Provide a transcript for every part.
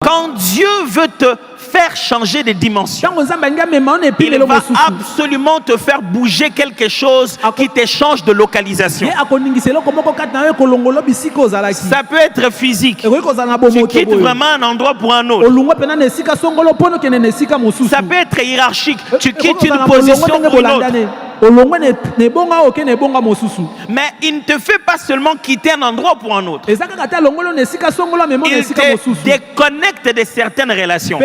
Quand Dieu veut te faire changer de dimension, il va absolument te faire bouger quelque chose qui te change de localisation. Ça peut être physique. Tu quittes vraiment un endroit pour un autre. Ça peut être hiérarchique. Tu quittes une position pour une autre. Mais il ne te fait pas seulement quitter un endroit pour un autre. Il te déconnecte de certaines relations.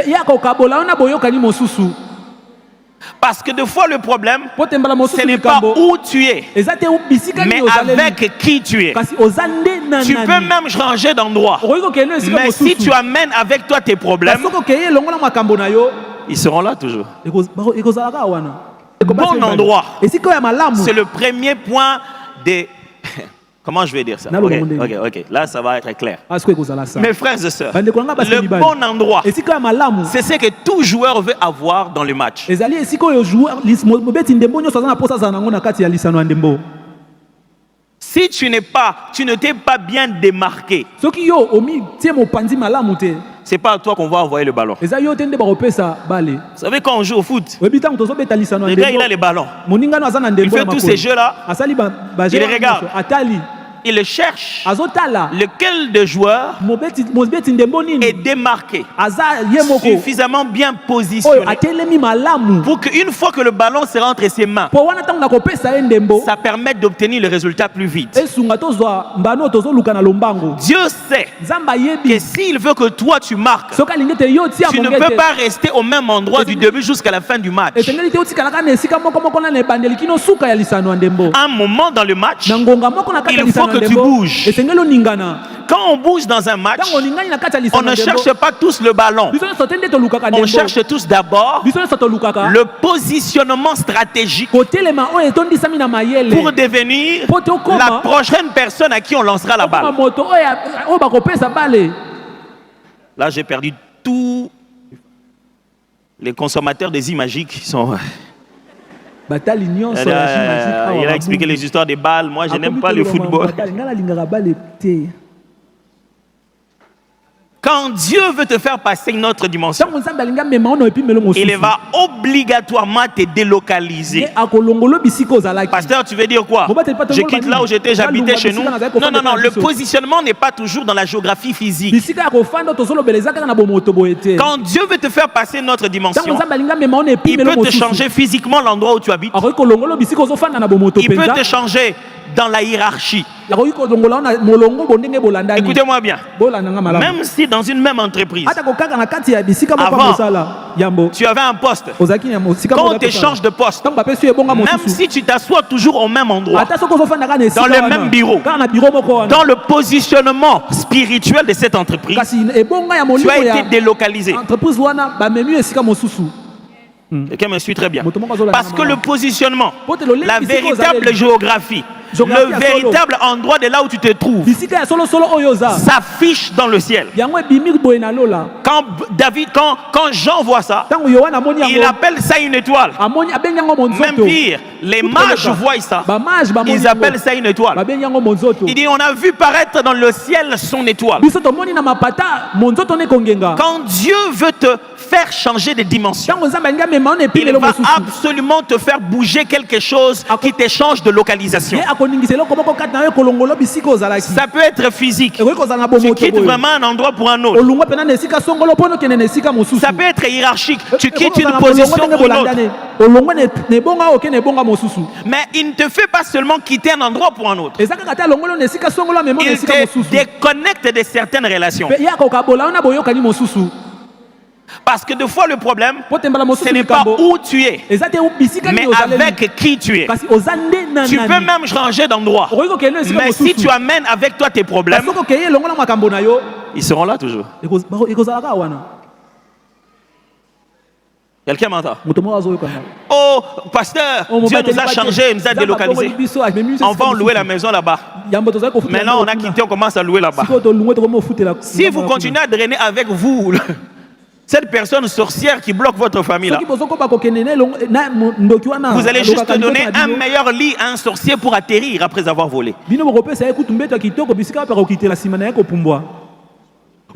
Parce que des fois le problème, ce n'est pas où tu es, mais avec qui tu es. Tu peux même changer d'endroit. Mais si tu amènes avec toi tes problèmes, ils seront là toujours. Bon endroit, c'est le premier point de... Comment je vais dire ça? Ok. Là, ça va être clair. Mes frères et sœurs, le bon endroit, c'est ce que tout joueur veut avoir dans le match. Si tu ne t'es pas bien démarqué, c'est pas à toi qu'on va envoyer le ballon. Vous savez, quand on joue au foot, le gars il a le ballon. Il fait tous ces jeux-là. Il les regarde. Il cherche lequel de joueurs est démarqué, suffisamment bien positionné pour qu'une fois que le ballon sera entre ses mains, ça permet d'obtenir le résultat plus vite. Dieu sait que s'il veut que toi tu marques, tu ne peux pas rester au même endroit du début jusqu'à la fin du match. À un moment dans le match, il faut que tu bouges. Quand on bouge dans un match, on ne cherche pas tous le ballon. On cherche tous d'abord le positionnement stratégique pour devenir la prochaine personne à qui on lancera la balle. Là, j'ai perdu tous les consommateurs des imagiques qui sont... Il a expliqué les histoires des balles. Moi, je n'aime pas le football. Quand Dieu veut te faire passer une autre dimension, il va obligatoirement te délocaliser. Pasteur, tu veux dire quoi? Je quitte là où j'habitais chez nous. Non, le positionnement n'est pas toujours dans la géographie physique. Quand Dieu veut te faire passer une autre dimension, il peut te changer physiquement l'endroit où tu habites. Il peut te changer dans la hiérarchie. Écoutez-moi bien. Même si dans une même entreprise, avant, tu avais un poste. Quand on t'échange de poste, même si tu t'assois toujours au même endroit, dans le même bureau, dans le positionnement spirituel de cette entreprise, tu as été délocalisé. Quelqu'un me suit très bien. Parce que le positionnement, la véritable géographie, le véritable endroit de là où tu te trouves s'affiche dans le ciel. Quand Jean voit ça, il appelle ça une étoile. Même pire, les mages voient ça, ils appellent ça une étoile. Il dit, on a vu paraître dans le ciel son étoile. Quand Dieu veut te faire changer de dimension, il va absolument te faire bouger quelque chose qui te change de localisation. Ça peut être physique. Tu quittes vraiment un endroit pour un autre. Ça peut être hiérarchique. Tu quittes une position pour une autre. Mais il ne te fait pas seulement quitter un endroit pour un autre. Il te déconnecte de certaines relations. Parce que des fois le problème, ce n'est pas où tu es, mais avec qui tu es. Tu peux même changer d'endroit. Mais si tu amènes avec toi tes problèmes, ils seront là toujours. Quelqu'un m'entend? Oh, pasteur, Dieu nous a changé, il nous a délocalisé. On va louer la maison là-bas. Maintenant, on a quitté, on commence à louer là-bas. Si vous continuez à drainer avec vous cette personne sorcière qui bloque votre famille là, vous allez juste donner un meilleur lit à un sorcier pour atterrir après avoir volé.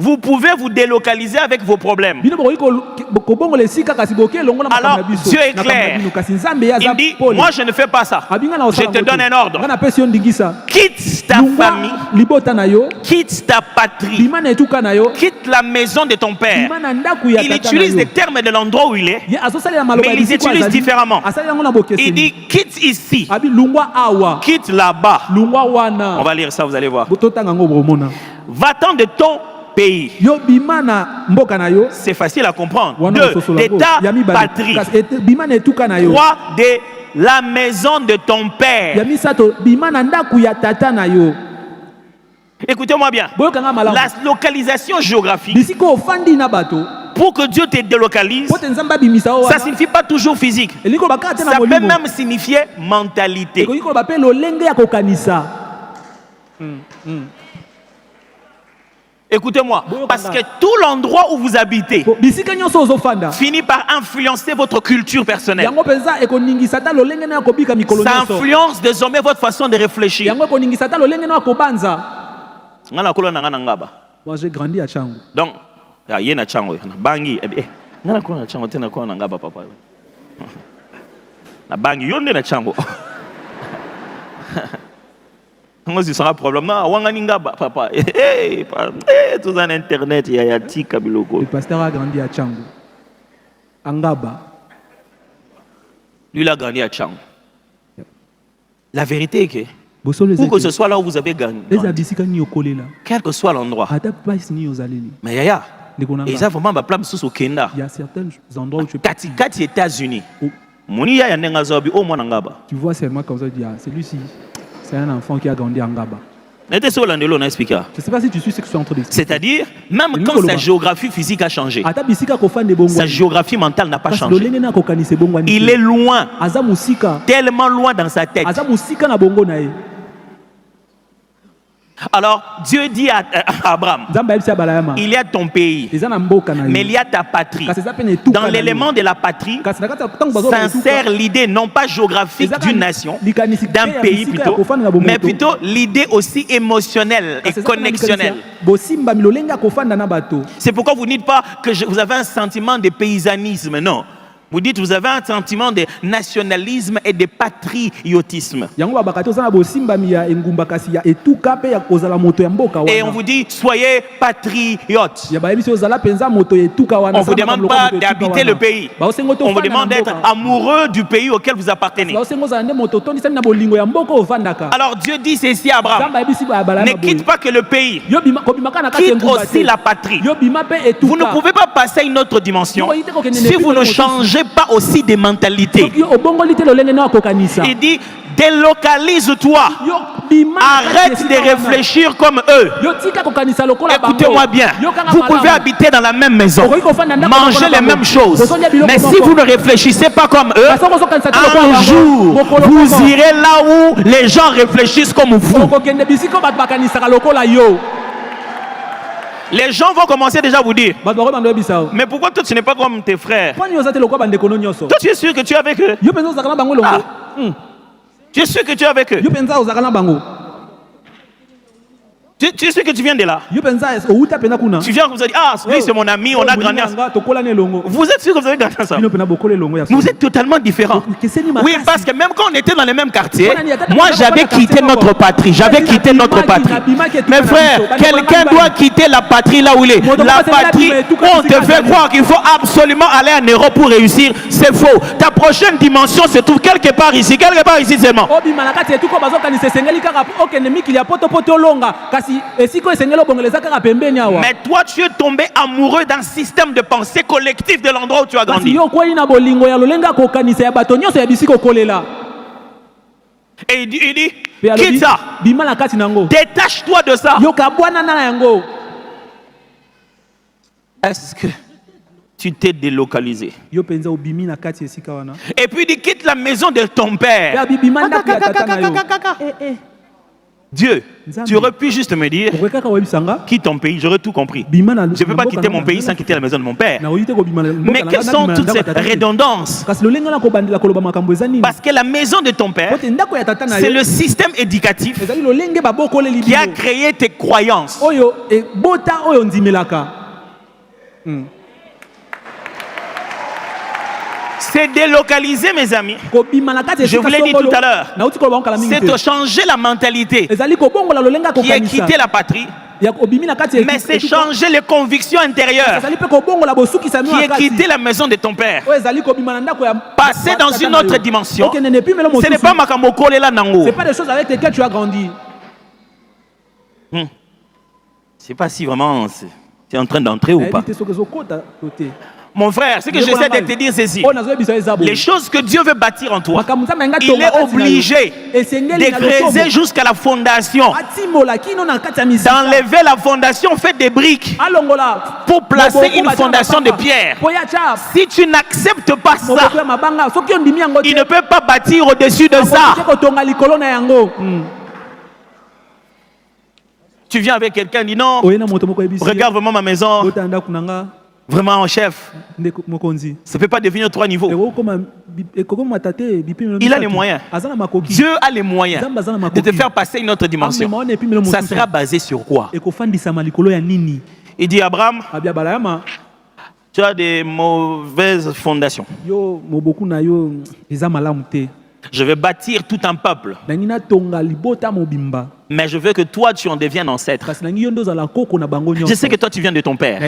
Vous pouvez vous délocaliser avec vos problèmes. Alors Dieu est clair. Il dit, moi je ne fais pas ça. Je te donne un ordre. Quitte ta famille, quitte ta patrie, quitte la maison de ton père. Il utilise les termes de l'endroit où il est, mais il les utilise différemment. Il dit, quitte ici, quitte là-bas. On va lire ça, vous allez voir. Va-t'en de ton pays. C'est facile à comprendre. 2. De ta patrie. 3. De la maison de ton père. Écoutez-moi bien. La localisation géographique, pour que Dieu te délocalise, ça ne signifie pas toujours physique. Ça peut même signifier mentalité. Écoutez-moi, parce que tout l'endroit où vous habitez finit par influencer votre culture personnelle. Ça influence désormais votre façon de réfléchir. Moi j'ai grandi à Changu. Donc, il y a une Changu, Bangi. Bangi, moi, ce sera un problème. Non, papa. Tout en internet, il y a Tika Biloko. Le pasteur a grandi à Changu. Angaba. Lui, il a grandi à Changu. La vérité est que, où que ce soit là où vous avez grandi, quel que soit l'endroit, mais Yaya, ils ont vraiment ma place sous Kenda. Il y a certains endroits où tu peux. Kati États-Unis. Tu vois seulement comme ça, celui-ci. C'est un enfant qui a grandi en Gaba. Je ne sais pas si tu suis ce que je suis en train de dire. C'est-à-dire, même quand sa géographie physique a changé, sa géographie mentale n'a pas changé. Il est loin, tellement loin dans sa tête. Alors, Dieu dit à Abraham, il y a ton pays, mais il y a ta patrie. Dans l'élément de la patrie, s'insère l'idée non pas géographique d'une nation, d'un pays plutôt, mais plutôt l'idée aussi émotionnelle et connexionnelle. C'est pourquoi vous ne dites pas que vous avez un sentiment de paysannisme, non. Vous dites vous avez un sentiment de nationalisme et de patriotisme. Et on vous dit soyez patriotes. On ne vous demande pas d'habiter le pays. On vous demande d'être amoureux du pays auquel vous appartenez. Alors Dieu dit ceci à Abraham. Ne quitte pas que le pays. Quitte aussi la patrie. Vous ne pouvez pas passer à une autre dimension si vous ne changez pas aussi des mentalités. Il dit délocalise-toi. Arrête de réfléchir comme eux. Écoutez-moi bien. Vous pouvez habiter dans la même maison, manger les mêmes choses, mais si vous ne réfléchissez pas comme eux, un jour vous irez là où les gens réfléchissent comme vous. Les gens vont commencer déjà à vous dire, mais pourquoi toi tu n'es pas comme tes frères? Toi tu es sûr que tu es avec eux? Tu es sûr que tu es avec eux? Tu es sûr que tu viens de là? Tu viens, vous avez dit, ah, lui c'est mon ami, on a grandi ensemble. Vous êtes sûr que vous avez grandi ensemble? Vous êtes totalement différents. Oui, parce que même quand on était dans les mêmes quartiers, moi j'avais quitté notre patrie. J'avais quitté notre patrie. Mes frères, quelqu'un doit quitter la patrie là où il est. La patrie, on te fait croire qu'il faut absolument aller en Europe pour réussir. C'est faux. Ta prochaine dimension se trouve quelque part ici seulement. Mais toi tu es tombé amoureux d'un système de pensée collectif de l'endroit où tu as grandi. Et il dit quitte ça. Détache-toi de ça. Est-ce que tu t'es délocalisé? Et puis il dit quitte la maison de ton père. Dieu, tu aurais pu juste me dire, quitte ton pays, j'aurais tout compris. Je ne peux pas quitter mon pays sans quitter la maison de mon père. Mais quelles sont toutes ces redondances? Parce que la maison de ton père, c'est le système éducatif qui a créé tes croyances. C'est délocaliser, mes amis. Je vous l'ai dit tout à l'heure. C'est de changer la mentalité qui est quitter la patrie. Mais c'est changer les convictions intérieures qui est quitter la maison de ton père. Passer dans une autre dimension. Ce n'est pas Makamoko là nango. C'est pas des choses avec lesquelles tu as grandi. Je ne sais pas si vraiment tu es en train d'entrer ou pas. Mon frère, ce que j'essaie de te dire, c'est ceci. Les choses que Dieu veut bâtir en toi, il est obligé de creuser jusqu'à la fondation. D'enlever la fondation, fait des briques pour placer une fondation de pierre. Si tu n'acceptes pas ça, il ne peut pas bâtir au-dessus de ça. Tu viens avec quelqu'un, dit non, regarde vraiment ma maison. Vraiment, chef, ça ne peut pas devenir 3 niveaux. Il a les moyens. Dieu a les moyens de te faire passer une autre dimension. Ça sera basé sur quoi? Il dit, Abraham, tu as des mauvaises fondations. Je vais bâtir tout un peuple. Mais je veux que toi, tu en deviennes ancêtre. Je sais que toi, tu viens de ton père.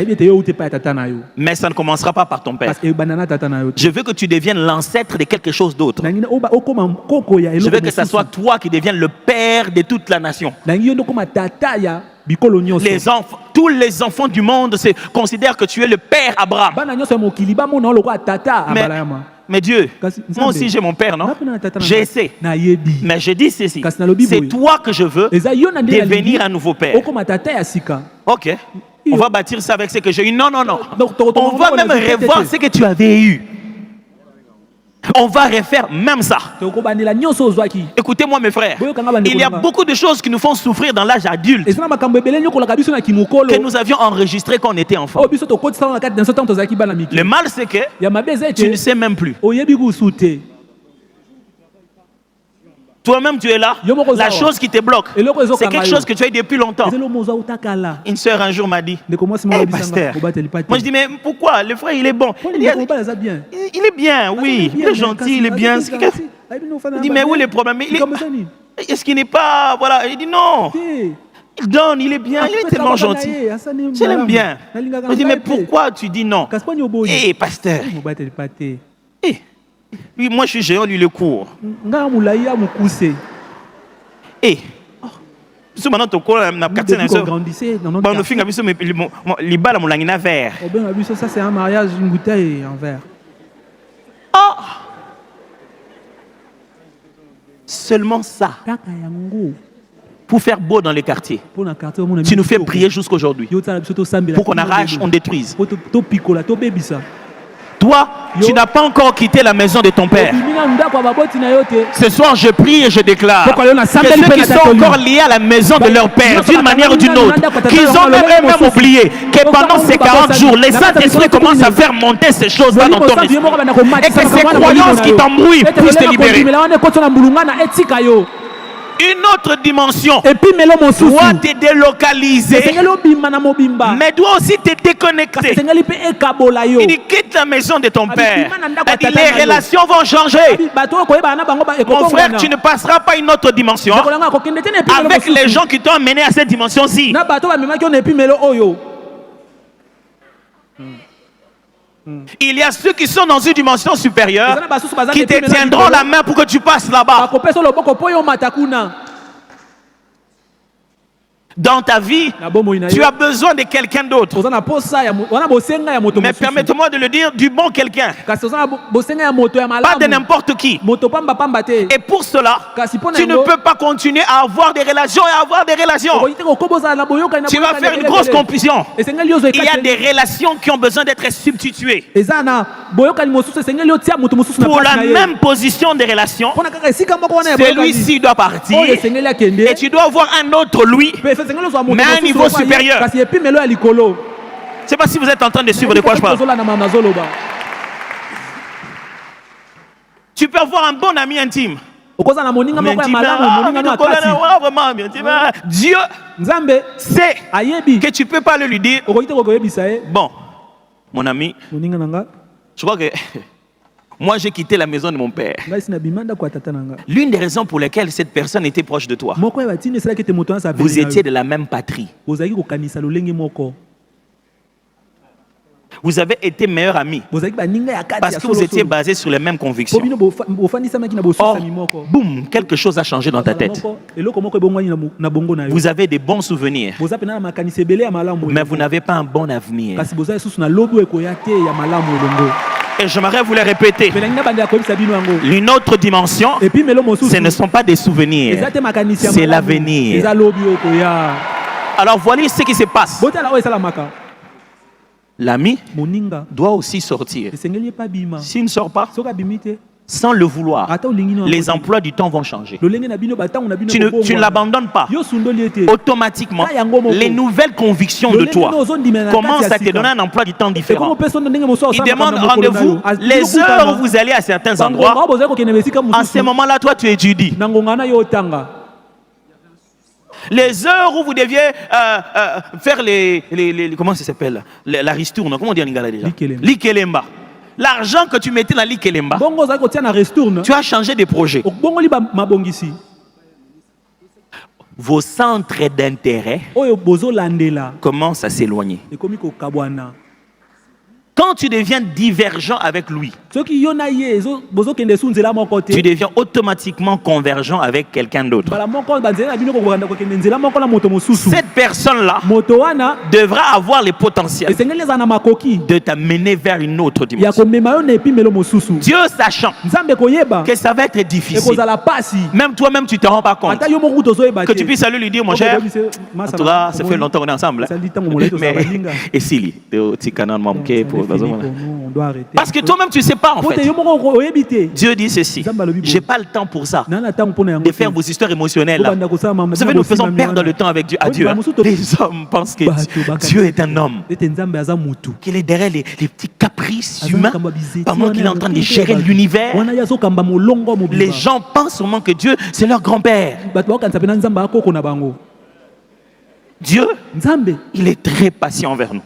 Mais ça ne commencera pas par ton père. Je veux que tu deviennes l'ancêtre de quelque chose d'autre. Je veux que ce soit toi qui deviennes le père de toute la nation. Tous les enfants du monde considèrent que tu es le père Abraham. Mais Dieu, moi aussi j'ai mon père, non? J'essaie. Mais je dis ceci. C'est toi que je veux devenir un nouveau père. Ok. On va bâtir ça avec ce que j'ai eu. Non, non, non. On va même revoir ce que tu avais eu. On va refaire même ça. Écoutez-moi mes frères, il y a beaucoup de choses qui nous font souffrir dans l'âge adulte que nous avions enregistrées quand on était enfant. Le mal c'est que tu ne sais même plus. Toi-même tu es là, la chose qui te bloque, c'est quelque chose que tu as eu depuis longtemps. Une sœur un jour m'a dit, hey, pasteur, moi je dis mais pourquoi? Le frère il est bon. Il est bien, oui, il est gentil, il est bien. Il dit mais où est le problème? Est-ce qu'il n'est pas, voilà, il dit non. Il donne, il est bien, il est tellement gentil. Je l'aime bien. Je dis mais pourquoi tu dis non? Eh pasteur. Oui, moi je suis géant, lui le court. Eh, si maintenant tu cours, on a quatre ça c'est un mariage, une bouteille en verre. Oh! Seulement ça. Pour faire beau dans les quartiers. Tu nous fais prier jusqu'aujourd'hui. Pour qu'on arrache, on détruise. Toi, tu n'as pas encore quitté la maison de ton père. Ce soir, je prie et je déclare que ceux qui sont encore liés à la maison de leur père, d'une manière ou d'une autre, qu'ils ont même oublié que pendant ces 40 jours, les Saint-Esprit commencent à faire monter ces choses-là dans ton esprit. Et que ces croyances qui t'embrouillent puissent te libérer. Une autre dimension doit te délocaliser, mais doit aussi te déconnecter. Il dit quitte la maison de ton père. Il dit les relations vont changer. Mon frère, tu ne passeras pas une autre dimension avec les gens qui t'ont amené à cette dimension-ci. Il y a ceux qui sont dans une dimension supérieure qui te tiendront la main pour que tu passes là-bas. dans ta vie, tu as besoin de quelqu'un d'autre. Mais permettez-moi de le dire, du bon quelqu'un. Pas de n'importe qui. Et pour cela, tu ne peux pas continuer à avoir des relations et à avoir des relations. Tu vas faire une grosse confusion. Il y a des relations qui ont besoin d'être substituées. Pour la même position des relations, celui-ci doit partir et tu dois avoir un autre lui, mais à un niveau supérieur. Je ne sais pas si vous êtes en train de suivre de quoi je parle. Tu peux avoir un bon ami intime. Dieu sait que tu ne peux pas le lui dire. Bon, mon ami, je crois que moi j'ai quitté la maison de mon père. L'une des raisons pour lesquelles cette personne était proche de toi, vous étiez de la même patrie. Vous avez été meilleurs amis parce que vous étiez basés sur les mêmes convictions. Or, boum, quelque chose a changé dans ta tête. Vous avez des bons souvenirs, mais vous n'avez pas un bon avenir. Et j'aimerais vous le répéter. Une autre dimension, ce ne sont pas des souvenirs, c'est l'avenir. Alors voilà ce qui se passe. L'ami doit aussi sortir. S'il ne sort pas, sans le vouloir, les emplois du temps vont changer. Tu ne l'abandonnes pas. Automatiquement, les nouvelles convictions de toi commencent à te donner un emploi du temps différent. Il demande rendez-vous. Les heures où vous allez à certains endroits, en ce moment-là, toi, tu étudies. Les heures où vous deviez faire les comment ça s'appelle, la ristourne, comment on dit en lingala déjà, l'ikelemba. L'argent que tu mettais dans l'ikelemba, tu as changé de projet. Vos centres d'intérêt commencent à s'éloigner. Quand tu deviens divergent avec lui, tu deviens automatiquement convergent avec quelqu'un d'autre. Cette personne-là devra avoir le potentiel de t'amener vers une autre dimension. Dieu sachant que ça va être difficile, même toi-même tu ne te rends pas compte, que tu puisses aller lui dire, mon cher, en tout cas, ça fait longtemps qu'on est ensemble. Mais, et si, parce que toi-même tu ne sais pas en fait. Dieu dit ceci: je n'ai pas le temps pour ça, de faire vos histoires émotionnelles là. Vous savez, nous faisons perdre le temps avec Dieu, à Dieu. Les hommes pensent que Dieu est un homme, qu'il est derrière les petits caprices humains pendant qu'il est en train de gérer l'univers. Les gens pensent sûrement que Dieu c'est leur grand-père. Dieu, il est très patient envers nous.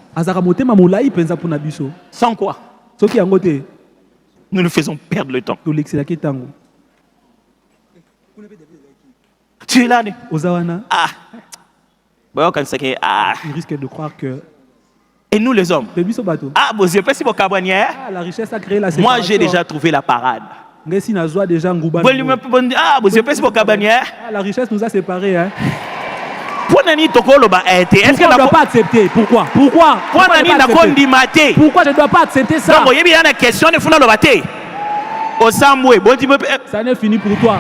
Sans quoi nous nous faisons perdre le temps. Tu es là, ah. Il risque de croire que... Et nous les hommes, ah, la richesse a créé la séparation. Moi j'ai déjà trouvé la parade. Ah, la richesse nous a séparés. Hein. Est-ce que je ne dois pas accepter? Pourquoi? Pourquoi je ne dois pas accepter ça? Ça n'est fini pour toi.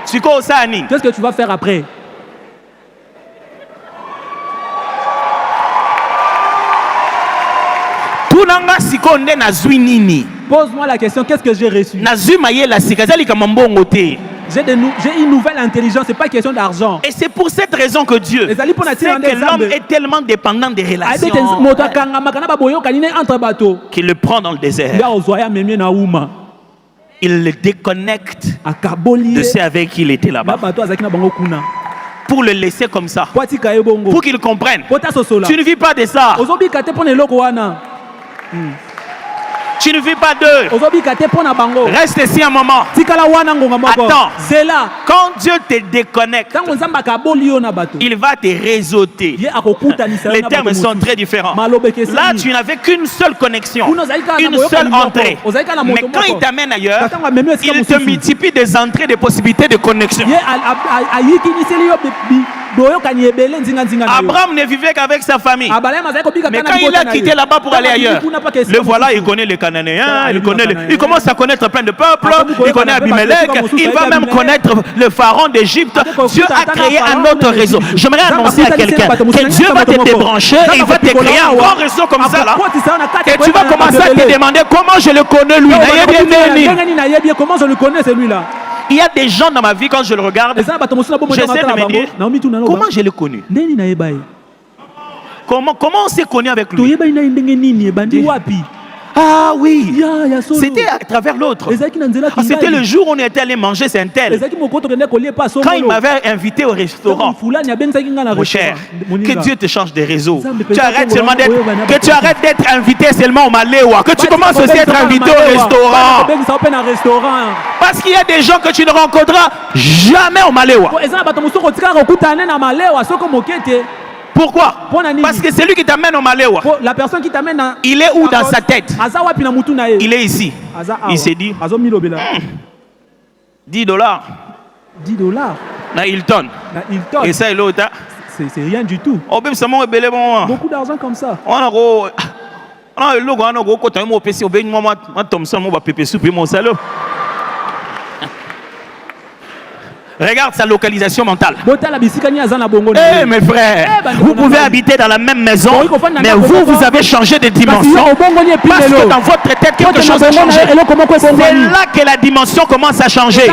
Qu'est-ce que tu vas faire après? Pose-moi la question, qu'est-ce que j'ai reçu? J'ai une nouvelle intelligence, c'est pas question d'argent. Et c'est pour cette raison que Dieu sait que l'homme est tellement dépendant des relations qu'il le prend dans le désert. Il le déconnecte de ceux avec qui il était là-bas pour le laisser comme ça, pour qu'il comprenne. Tu ne vis pas de ça. Tu ne vis pas d'eux. Reste ici un moment. Attends. Quand Dieu te déconnecte, il va te réseauter. Les termes sont très différents. Là, tu n'avais qu'une seule connexion, une seule entrée. Mais quand il t'amène ailleurs, il te multiplie des entrées, des possibilités de connexion. Abraham ne vivait qu'avec sa famille. Mais quand il a quitté là-bas pour aller ailleurs, le voilà, il connaît les Cananéens, il commence à connaître plein de peuples, il connaît Abimelech, il va même connaître le pharaon d'Égypte. Dieu a créé un autre réseau. J'aimerais annoncer à quelqu'un que Dieu va te débrancher et il va te créer un grand réseau comme ça là. Et tu vas commencer à te demander comment je le connais lui. Comment je le connais celui-là? Il y a des gens dans ma vie, quand je le regarde, j'essaie de me dire comment je l'ai connu. Comment on s'est connu avec lui? Ah oui, c'était à travers l'autre. C'était le jour où on était allé manger, c'est un tel. Quand il m'avait invité au restaurant, mon cher, que Dieu te change de réseau. Que tu arrêtes d'être invité seulement au Maléwa. Que tu commences aussi à être invité au restaurant. Parce qu'il y a des gens que tu ne rencontreras jamais au Maléwa. Pourquoi? Parce que c'est lui qui t'amène au Maléwa. La personne qui t'amène, il est où dans sa tête? Il est ici. Il s'est dit $10. $10. Na Hilton. Et ça, il est c'est rien du tout. Beaucoup d'argent comme ça. Regarde sa localisation mentale. Eh mes frères, vous pouvez habiter dans la même maison, mais vous avez changé de dimension. Parce que dans votre tête, quelque chose a changé. C'est là que la dimension commence à changer.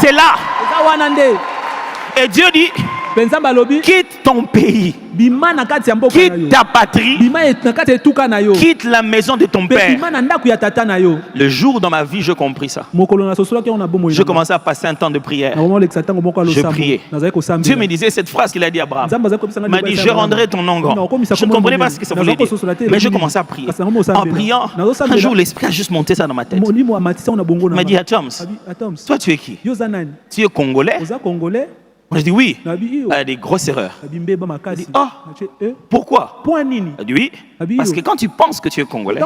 C'est là. Et Dieu dit, quitte ton pays, quitte ta patrie, quitte la maison de ton père. Le jour dans ma vie, j'ai compris ça. Je commençais à passer un temps de prière. Je priais. Dieu me disait cette phrase qu'il a dit à Abraham. Il m'a dit, je rendrai ton nom grand. Je ne comprenais pas ce que ça voulait dire. Mais je commençais à prier. En priant, un jour, l'esprit a juste monté ça dans ma tête. Il m'a dit, Atoms, toi tu es qui? Tu es congolais? Je dis oui. Il y a des grosses erreurs. Il dit, pourquoi? Il dit oui. Parce que quand tu penses que tu es congolais,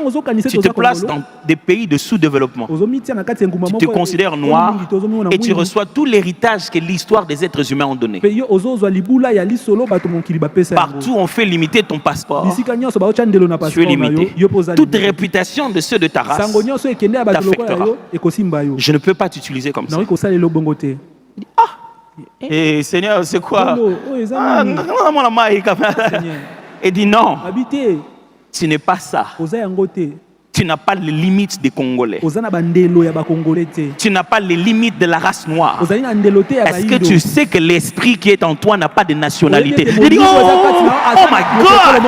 tu te places dans des pays de sous-développement. Tu te considères noir et tu reçois tout l'héritage que l'histoire des êtres humains ont donné. Partout on fait limiter ton passeport. Tu es limité. Toute réputation de ceux de ta race t'affectera. Je ne peux pas t'utiliser comme ça. Et Seigneur, c'est quoi? Il dit non, tu n'es pas ça. Tu n'as pas les limites des Congolais. Tu n'as pas les limites de la race noire. Est-ce que tu sais que l'esprit qui est en toi n'a pas de nationalité? Il dit, oh my God!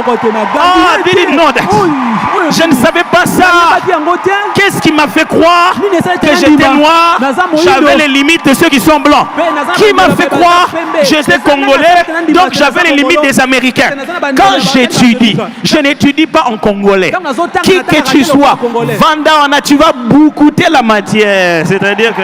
Oh, did you know that? Je ne savais pas ça. Qu'est-ce qui m'a fait croire que j'étais noir? J'avais les limites de ceux qui sont blancs. Qui m'a fait croire que j'étais congolais? Donc j'avais les limites des Américains. Quand j'étudie, je n'étudie pas en congolais. Qui que tu sois, Vanda, tu vas boucouter la matière. C'est-à-dire que...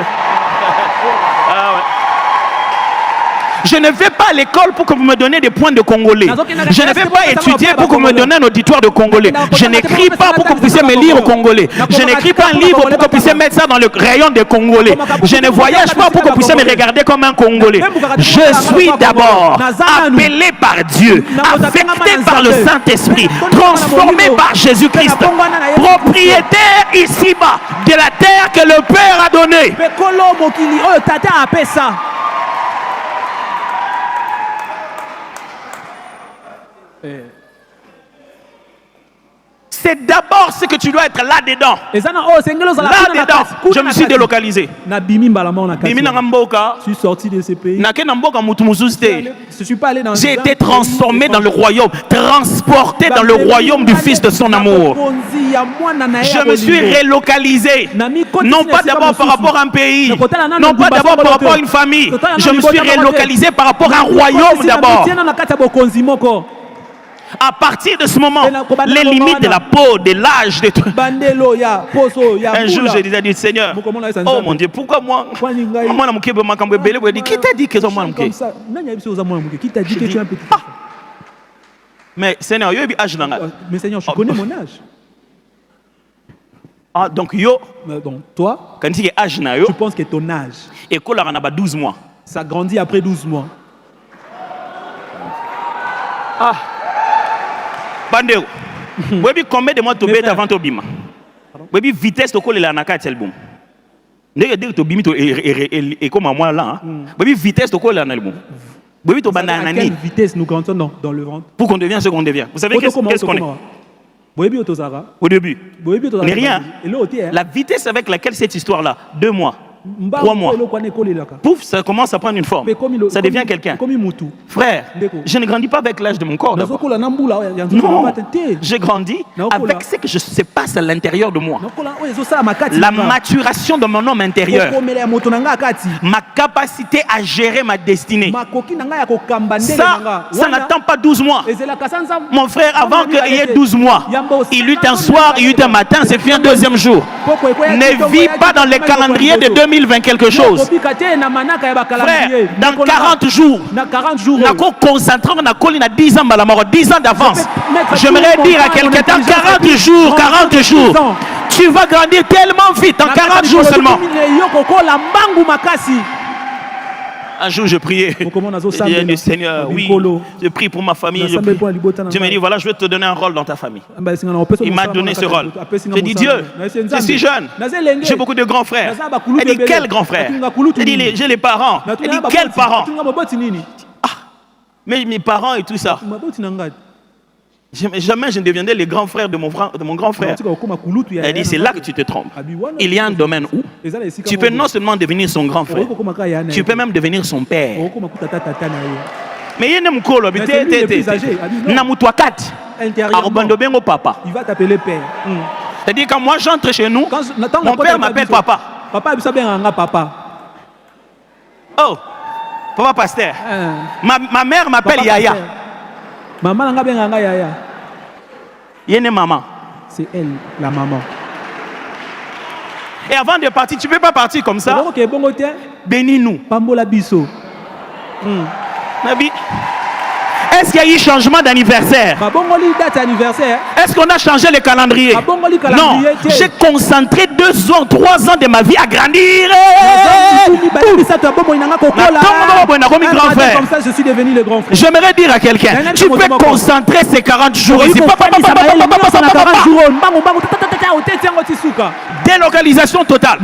Je ne vais pas à l'école pour que vous me donniez des points de congolais. Je ne vais pas étudier pour que vous me donniez un auditoire de congolais. Je n'écris pas pour que vous puissiez me lire au congolais. Je n'écris pas un livre pour que vous puissiez mettre ça dans le rayon des congolais. Je ne voyage pas pour que vous puissiez me regarder comme un congolais. Je suis d'abord appelé par Dieu, affecté par le Saint-Esprit, transformé par Jésus-Christ, propriétaire ici-bas de la terre que le Père a donnée. C'est d'abord ce que tu dois être là-dedans. Là-dedans, je me suis délocalisé. Je suis sorti de ce pays. Je suis pas allé dans. J'ai été transformé dans le royaume, transporté dans le royaume du Fils de son amour. Je me suis relocalisé. Non pas d'abord par rapport à un pays, non pas d'abord par rapport à une famille. Je me suis relocalisé par rapport à un royaume d'abord. À partir de ce moment, les limites de la peau, de l'âge, de tout. Un jour, je disais à Seigneur, oh mon Dieu, pourquoi moi? Qui t'a dit que moi? Qui t'a dit que tu es un petit? Mais Seigneur, mais Seigneur, je connais mon âge. Ah, donc yo. Donc toi, quand tu es âge na yo, tu penses que ton âge. École a 12 mois. Ça grandit après 12 mois. Ah. Bandeo. Webi combien de mois tu bête avant Tobima? Webi vitesse to coller la naka album. Ndenge dire to bimi to et comme moi là. Webi vitesse to coller la album. Webi to banana nani. Quelle vitesse nous grandissons dans le ventre? Pour qu'on devienne ce qu'on devient. Vous savez qu'est-ce qu'on est? Au début. Mais rien. La vitesse avec laquelle cette histoire-là, 2 mois, 3 mois, pouf, ça commence à prendre une forme. Ça devient quelqu'un. Frère, je ne grandis pas avec l'âge de mon corps. Non, je grandis avec ce que se passe à l'intérieur de moi. La maturation de mon homme intérieur. Ma capacité à gérer ma destinée. Ça n'attend pas 12 mois. Mon frère, avant qu'il y ait 12 mois, il eut un soir, il eut un matin, c'est fait un deuxième jour. Ne vis pas dans les calendriers de 2020 quelque chose. Frère, dans 40 jours, on concentre, on a 10 ans, 10 ans d'avance. J'aimerais dire à quelqu'un, dans 40 jours, tu vas grandir tellement vite, en 40 jours seulement. Un jour, je priais. Je dis, Seigneur, oui, je prie pour ma famille. Dieu me dit, voilà, je vais te donner un rôle dans ta famille. Il m'a donné ce rôle. J'ai dit, Dieu, je suis jeune. J'ai beaucoup de grands frères. Il dit, quel grand frère? Il dit, j'ai les parents. Il dit, quels parents? Ah, mais mes parents et tout ça. Jamais je ne deviendrai le grand frère de mon grand frère. Elle dit, c'est là que tu te trompes. Il y a un domaine où tu peux non seulement devenir son grand frère, tu peux même devenir son père. Mais il y a un mukolo, il va t'appeler père. C'est-à-dire quand moi j'entre chez nous, mon père m'appelle papa. Papa, papa. Oh, papa pasteur. Ma mère m'appelle Yaya. Maman n'a pas Yaya. Il y a une maman. C'est elle, la maman. Et avant de partir, tu ne peux pas partir comme ça. Bénis-nous. Pambola biso. Est-ce qu'il y a eu changement d'anniversaire? Est-ce qu'on a changé le calendrier? Non, j'ai concentré 2 ans, 3 ans de ma vie à grandir. Comme ça, je suis devenu le grand frère. J'aimerais dire à quelqu'un, tu peux concentrer ces 40 jours ici. Délocalisation totale.